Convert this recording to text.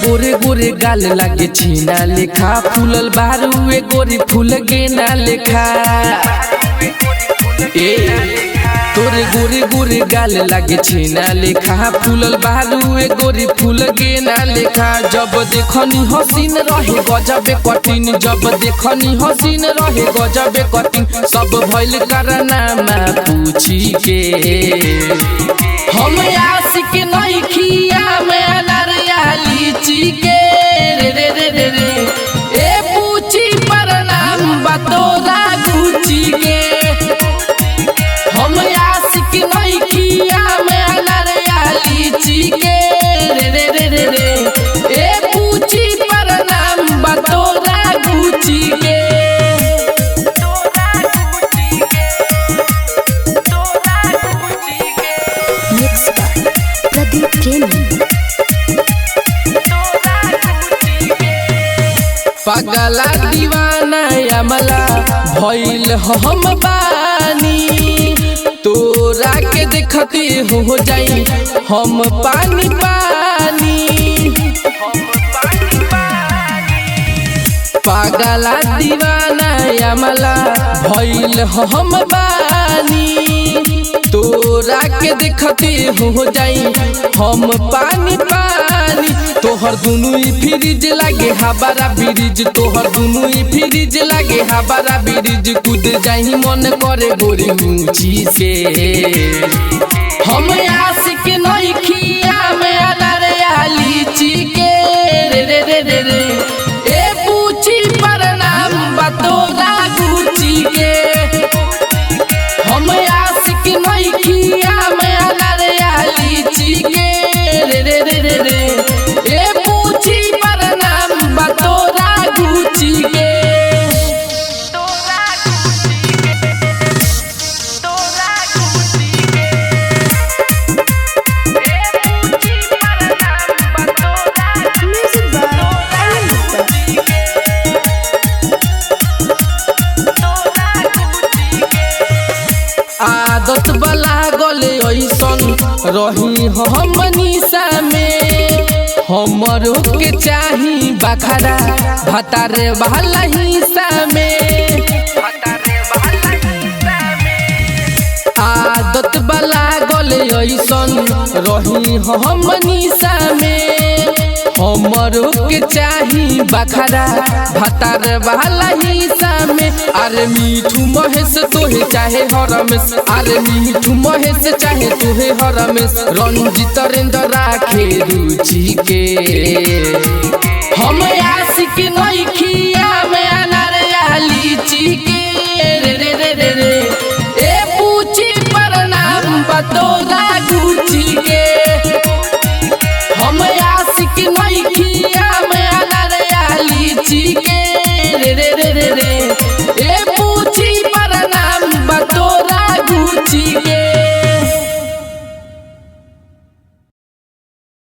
गोरे गोरे गाल लागे छीना लेखा फूलल बारुए गोरी फूल गेना लेखा तोरे गोरे गोरे गाल लागे छीना लेखा फूलल बारुए गोरी फूल गेना लेखा जब देखनी हसीन रहे गजबे कठिन जब देखनी हसीन रहे गजबे कठिन सब भइल करनामा पूछी के हम आशिक नहीं खिया में अनरिया लीची के रे रे रे रे रे ए पूछी पर नाम बतोरा गुची के हम आशिक नहीं खिया में अनरिया लीची के रे रे रे रे रे ए पूछी पर नाम बतोरा गुची के पगला दीवाना अमला भइल हम बानी तोरा के देखते हो जाई हम पानी पानी पगला दीवाना अमला भइल हम बानी तोरा के देखते हो जाई हम पानी पानी तोहर दुनु फ्रिज लागे हबारा ब्रिज तोहर दुनु फ्रिज लागे हबारा ब्रिज कूद जाई मन करे गोरी ऊंची से हम आशिक नहीं खिया में अनरिया लीची के रे रे रे रे रे ए पूछी पर नाम बतोरा गुची के हम आशिक नहीं खिया में अनरिया लीची के रे रे रे रे रे ए पूछी पर नाम बतोरा गुची के आदत बला गले ऐसन रही हम निशा में हमरो के चाही बखरा भतारे वाला हिस्सा में आदत बला गले ऐसन रही हम निशा में हमरो के चाही बखरा भतार वाला हिस्सा में अरे मीठू महेश तोहे चाहे हरमेश अरे मीठू महेश चाहे तोहे हरमेश रंजित रेंद्र राखे रुचि के हम आशिक नहीं खिया